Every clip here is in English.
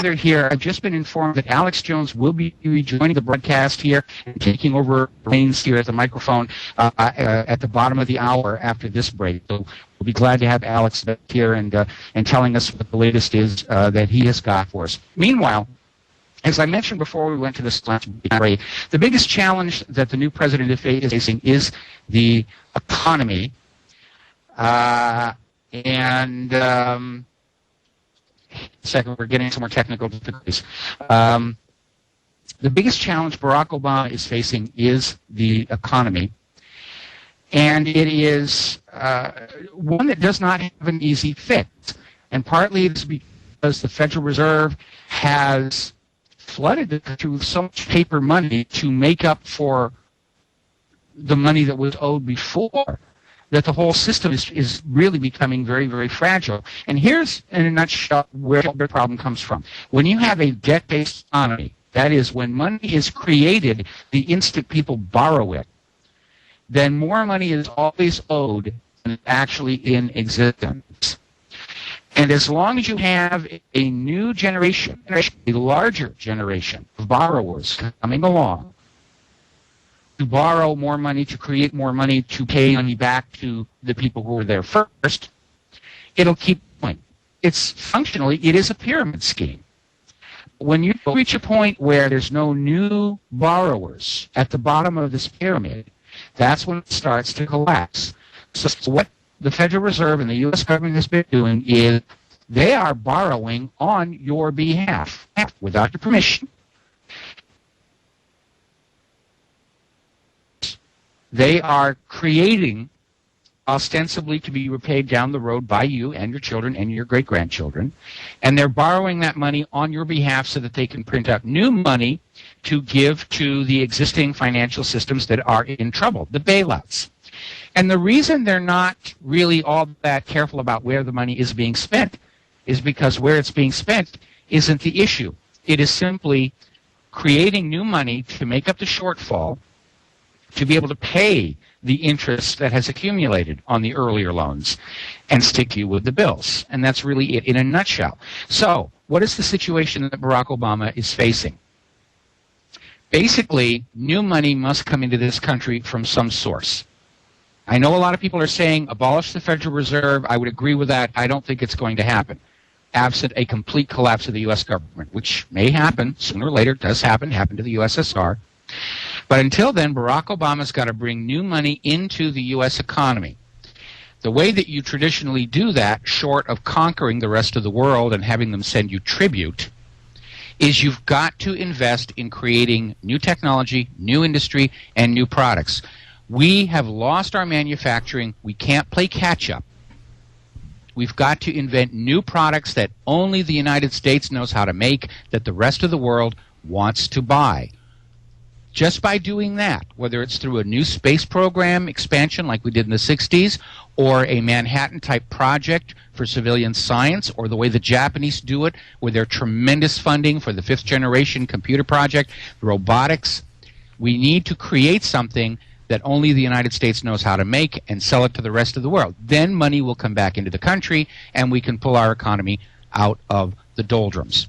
further here, I've just been informed that Alex Jones will be rejoining the broadcast here and taking over reins here at the microphone at the bottom of the hour after this break. So we'll be glad to have Alex back here and telling us what the latest is that he has got for us. Meanwhile, as I mentioned before we went to this last break, the biggest challenge that the new president is facing is the economy. Second, we're getting some more technical difficulties. The biggest challenge Barack Obama is facing is the economy. And it is one that does not have an easy fix. And partly it's because the Federal Reserve has flooded the country with so much paper money to make up for the money that was owed before, that the whole system is really becoming very, very fragile. And here's, in a nutshell, where the problem comes from. When you have a debt-based economy, that is, when money is created the instant people borrow it, then more money is always owed than actually in existence. And as long as you have a new generation, a larger generation of borrowers coming along to borrow more money, to create more money, to pay money back to the people who were there first, it'll keep going. Functionally, it is a pyramid scheme. When you reach a point where there's no new borrowers at the bottom of this pyramid, that's when it starts to collapse. So what the Federal Reserve and the U.S. government has been doing is they are borrowing on your behalf without your permission. They are creating ostensibly to be repaid down the road by you and your children and your great-grandchildren, and they're borrowing that money on your behalf so that they can print out new money to give to the existing financial systems that are in trouble, the bailouts. And the reason they're not really all that careful about where the money is being spent is because where it's being spent isn't the issue. It is simply creating new money to make up the shortfall to be able to pay the interest that has accumulated on the earlier loans and stick you with the bills. And that's really it in a nutshell. So what is the situation that Barack Obama is facing? Basically, new money must come into this country from some source. I know a lot of people are saying abolish the Federal Reserve. I would agree with that. I don't think it's going to happen, absent a complete collapse of the U.S. government, which may happen sooner or later. It does happen. It happened to the USSR. But until then, Barack Obama's got to bring new money into the U.S. economy. The way that you traditionally do that, short of conquering the rest of the world and having them send you tribute, is you've got to invest in creating new technology, new industry, and new products. We have lost our manufacturing. We can't play catch-up. We've got to invent new products that only the United States knows how to make, that the rest of the world wants to buy. Just by doing that, whether it's through a new space program expansion like we did in the 60s, or a Manhattan-type project for civilian science, or the way the Japanese do it with their tremendous funding for the fifth-generation computer project, robotics, we need to create something that only the United States knows how to make and sell it to the rest of the world. Then money will come back into the country, and we can pull our economy out of the doldrums.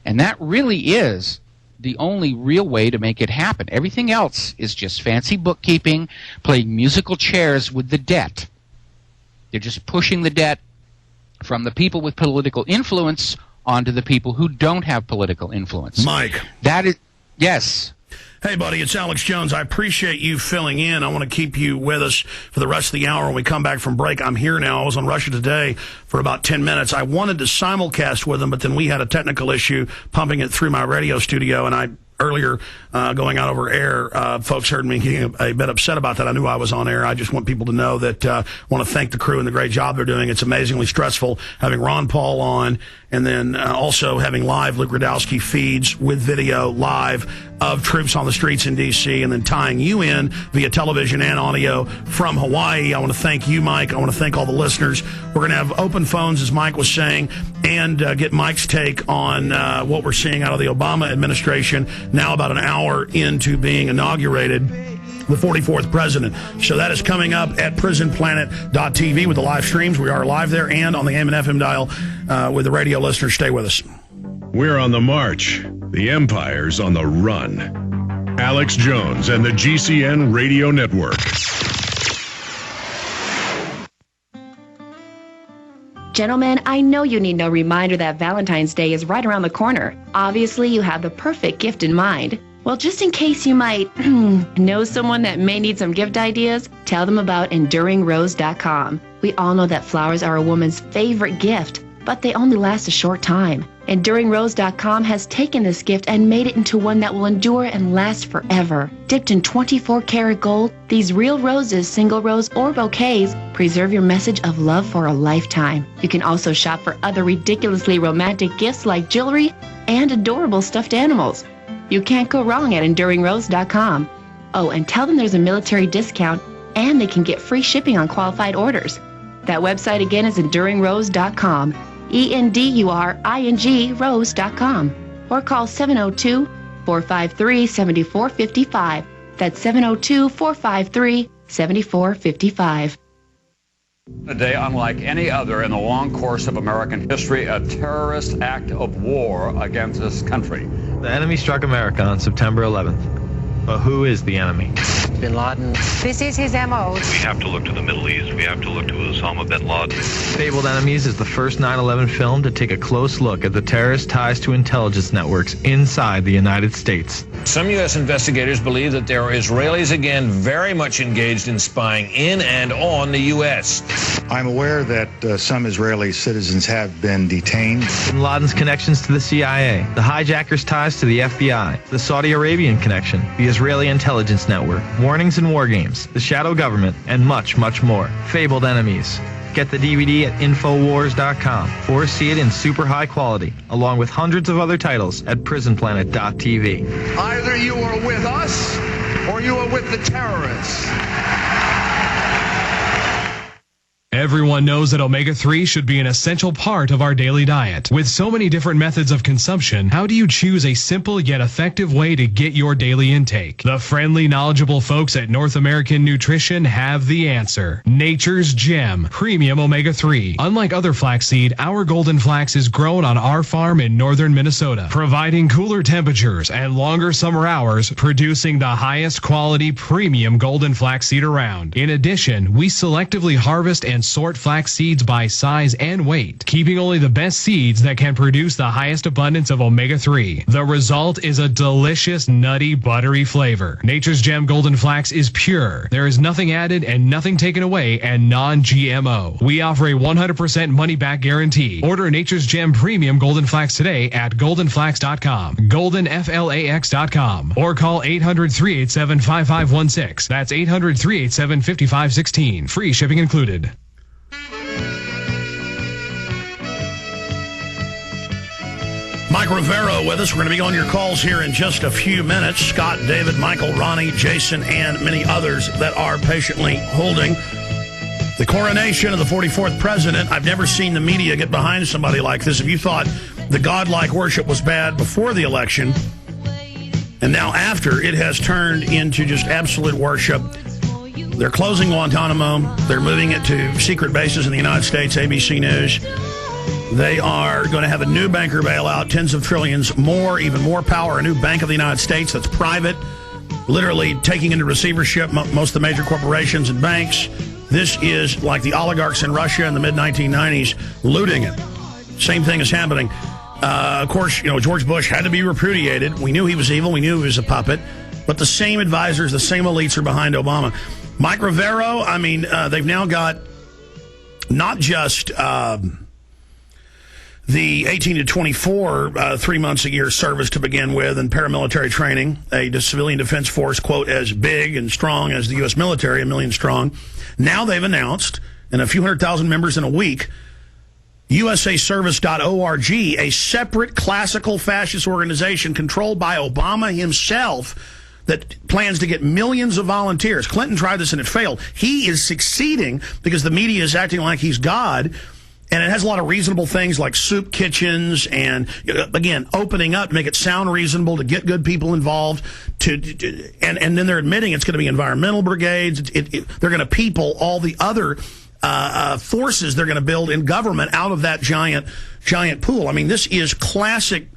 And that really is the only real way to make it happen. Everything else is just fancy bookkeeping, playing musical chairs with the debt. They're just pushing the debt from the people with political influence onto the people who don't have political influence. Mike. That is, yes. Hey, buddy, it's Alex Jones. I appreciate you filling in. I want to keep you with us for the rest of the hour when we come back from break. I'm here now. I was on Russia Today for about 10 minutes. I wanted to simulcast with them, but then we had a technical issue pumping it through my radio studio, and I earlier going out over air, folks heard me getting a bit upset about that. I knew I was on air. I just want people to know that I want to thank the crew and the great job they're doing. It's amazingly stressful having Ron Paul on, and then also having live Luke Rudkowski feeds with video live of troops on the streets in D.C., and then tying you in via television and audio from Hawaii. I want to thank you, Mike. I want to thank all the listeners. We're going to have open phones, as Mike was saying, and get Mike's take on what we're seeing out of the Obama administration, now about an hour into being inaugurated, the 44th president. So that is coming up at prisonplanet.tv with the live streams. We are live there and on the AM and FM dial with the radio listeners. Stay with us. We're on the march. The empire's on the run. Alex Jones and the GCN Radio Network. Gentlemen, I know you need no reminder that Valentine's Day is right around the corner. Obviously, you have the perfect gift in mind. Well, just in case you might know someone that may need some gift ideas, tell them about EnduringRose.com. We all know that flowers are a woman's favorite gift, but they only last a short time. EnduringRose.com has taken this gift and made it into one that will endure and last forever. Dipped in 24-karat gold, these real roses, single rose or bouquets, preserve your message of love for a lifetime. You can also shop for other ridiculously romantic gifts like jewelry and adorable stuffed animals. You can't go wrong at EnduringRose.com. Oh, and tell them there's a military discount and they can get free shipping on qualified orders. That website again is EnduringRose.com. ENDURING Rose.com, or call 702-453-7455. That's 702-453-7455. A day unlike any other in the long course of American history, a terrorist act of war against this country. The enemy struck America on September 11th. But who is the enemy? Bin Laden. This is his MO. We have to look to the Middle East. We have to look to Osama bin Laden. Fabled Enemies is the first 9/11 film to take a close look at the terrorist ties to intelligence networks inside the United States. Some U.S. investigators believe that there are Israelis again very much engaged in spying in and on the U.S. I'm aware that some Israeli citizens have been detained. Bin Laden's connections to the CIA, the hijackers' ties to the FBI, the Saudi Arabian connection, the Israeli intelligence network, warnings and war games, the shadow government, and much, much more. Fabled Enemies. Get the DVD at Infowars.com or see it in super high quality, along with hundreds of other titles at PrisonPlanet.tv. Either you are with us or you are with the terrorists. Everyone knows that omega-3 should be an essential part of our daily diet. With so many different methods of consumption, how do you choose a simple yet effective way to get your daily intake? The friendly, knowledgeable folks at North American Nutrition have the answer. Nature's Gem Premium Omega-3. Unlike other flaxseed, our golden flax is grown on our farm in northern Minnesota, providing cooler temperatures and longer summer hours, producing the highest quality premium golden flaxseed around. In addition, we selectively harvest and sort flax seeds by size and weight, keeping only the best seeds that can produce the highest abundance of omega-3. The result is a delicious, nutty, buttery flavor. Nature's Gem Golden Flax is pure. There is nothing added and nothing taken away, and non-GMO. We offer a 100% money-back guarantee. Order Nature's Gem Premium Golden Flax today at goldenflax.com, goldenflax.com, or call 800-387-5516. That's 800-387-5516. Free shipping included. Mike Rivero with us. We're going to be on your calls here in just a few minutes. Scott, David, Michael, Ronnie, Jason, and many others that are patiently holding the coronation of the 44th president. I've never seen the media get behind somebody like this. If you thought the godlike worship was bad before the election, and now after, it has turned into just absolute worship. They're closing Guantanamo. They're moving it to secret bases in the United States, ABC News. They are going to have a new banker bailout, tens of trillions more, even more power, a new Bank of the United States that's private, literally taking into receivership most of the major corporations and banks. This is like the oligarchs in Russia in the mid-1990s looting it. Same thing is happening. Of course, George Bush had to be repudiated. We knew he was evil. We knew he was a puppet. But the same advisors, the same elites are behind Obama. Mike Rivero, they've now got not just the 18 to 24, 3 months a year service to begin with, and paramilitary training, a civilian defense force, quote, as big and strong as the U.S. military, 1 million strong. Now they've announced, and a few 100,000 members in a week, USAService.org, a separate classical fascist organization controlled by Obama himself that plans to get millions of volunteers. Clinton tried this and it failed. He is succeeding because the media is acting like he's God. And it has a lot of reasonable things like soup kitchens and, again, opening up to make it sound reasonable, to get good people involved, and then they're admitting it's going to be environmental brigades. They're going to people all the other forces they're going to build in government out of that giant pool. This is classic